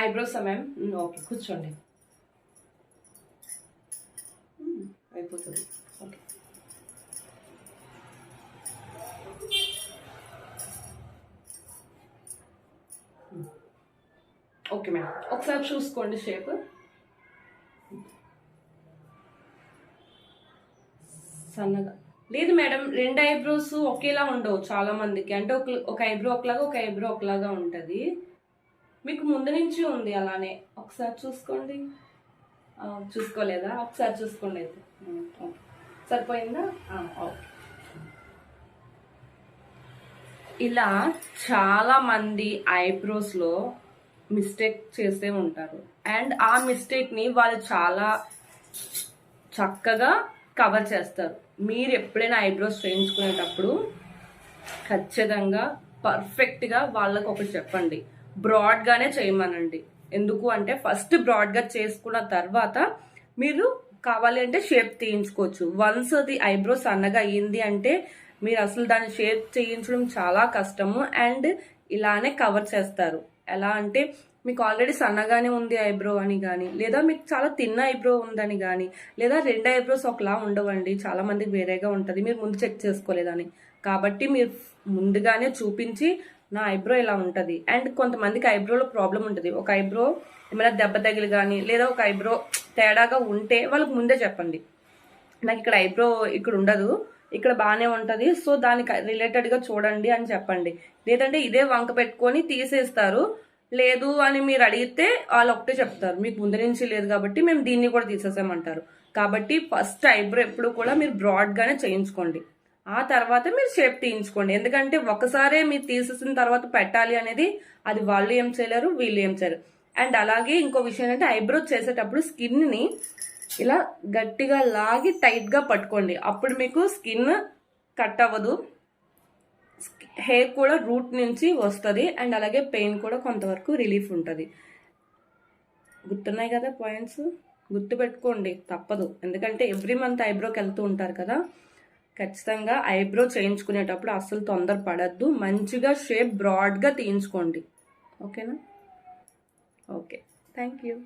ఐబ్రోసా ma'am? Okay, కూర్చోండి. అయిపోతుంది. Okay. Okay ma'am, ఒకసారి చూసుకోండి షేప్. సన్నగా లేదు మేడం, రెండు ఐబ్రోస్ ఒకేలా ఉండవు చాలా మందికి. అంటే ఒక ఐబ్రో ఒకలాగా, ఒక ఐబ్రో ఒకలాగా ఉంటుంది. మీకు ముందు నుంచి ఉంది అలానే. ఒకసారి చూసుకోండి. చూసుకోలేదా? ఒకసారి చూసుకోండి అయితే. సరిపోయిందా? ఓకే. ఇలా చాలా మంది ఐబ్రోస్లో మిస్టేక్ చేసే ఉంటారు. అండ్ ఆ మిస్టేక్ని వాళ్ళు చాలా చక్కగా కవర్ చేస్తారు. మీరు ఎప్పుడైనా ఐబ్రోస్ చేయించుకునేటప్పుడు ఖచ్చితంగా పర్ఫెక్ట్గా వాళ్ళకు ఒకటి చెప్పండి, బ్రాడ్గానే చేయమనండి. ఎందుకు అంటే ఫస్ట్ బ్రాడ్గా చేసుకున్న తర్వాత మీరు కావాలి అంటే షేప్ తీయించుకోవచ్చు. వన్స్ అది ఐబ్రోస్ సన్నగా అయ్యింది అంటే మీరు అసలు దాన్ని షేప్ చేయించడం చాలా కష్టము. అండ్ ఇలానే కవర్ చేస్తారు. ఎలా అంటే మీకు ఆల్రెడీ సన్నగానే ఉంది ఐబ్రో అని కానీ, లేదా మీకు చాలా తిన్న ఐబ్రో ఉందని కానీ, లేదా రెండు ఐబ్రోస్ ఒకలా ఉండవండి, చాలా మందికి వేరేగా ఉంటుంది, మీరు ముందు చెక్ చేసుకోలేదని. కాబట్టి మీరు ముందుగానే చూపించి నా ఐబ్రో ఇలా ఉంటుంది. అండ్ కొంతమందికి ఐబ్రోలో ప్రాబ్లం ఉంటుంది. ఒక ఐబ్రో ఏమైనా దెబ్బ తగిలి కానీ, లేదా ఒక ఐబ్రో తేడాగా ఉంటే వాళ్ళకి ముందే చెప్పండి, నాకు ఇక్కడ ఐబ్రో ఇక్కడ ఉండదు, ఇక్కడ బాగానే ఉంటుంది, సో దానికి రిలేటెడ్గా చూడండి అని చెప్పండి. లేదంటే ఇదే వంక పెట్టుకొని తీసేస్తారు. లేదు అని మీరు అడిగితే వాళ్ళు ఒకటే చెప్తారు, మీకు ముందు నుంచి లేదు కాబట్టి మేము దీన్ని కూడా తీసేసామంటారు. కాబట్టి ఫస్ట్ ఐబ్రో ఎప్పుడు కూడా మీరు బ్రాడ్గానే చేయించుకోండి. ఆ తర్వాత మీరు షేప్ తీయించుకోండి. ఎందుకంటే ఒకసారే మీరు తీసేసిన తర్వాత పెట్టాలి అనేది అది వాళ్ళు ఏం చేయలేరు, వీళ్ళు ఏం చేయలేరు. అండ్ అలాగే ఇంకో విషయం ఏంటంటే ఐబ్రో చేసేటప్పుడు స్కిన్ని ఇలా గట్టిగా లాగి టైట్గా పట్టుకోండి. అప్పుడు మీకు స్కిన్ కట్ అవ్వదు, హెయిర్ కూడా రూట్ నుంచి వస్తుంది. అండ్ అలాగే పెయిన్ కూడా కొంతవరకు రిలీఫ్ ఉంటుంది. గుర్తున్నాయి కదా పాయింట్స్? గుర్తు పెట్టుకోండి, తప్పదు. ఎందుకంటే ఎవ్రీ మంత్ ఐబ్రోకి వెళ్తూ ఉంటారు కదా. ఖచ్చితంగా ఐబ్రో చేయించుకునేటప్పుడు అస్సలు తొందర పడద్దు. మంచిగా షేప్ బ్రాడ్గా తీయించుకోండి. ఓకేనా? Okay, thank you.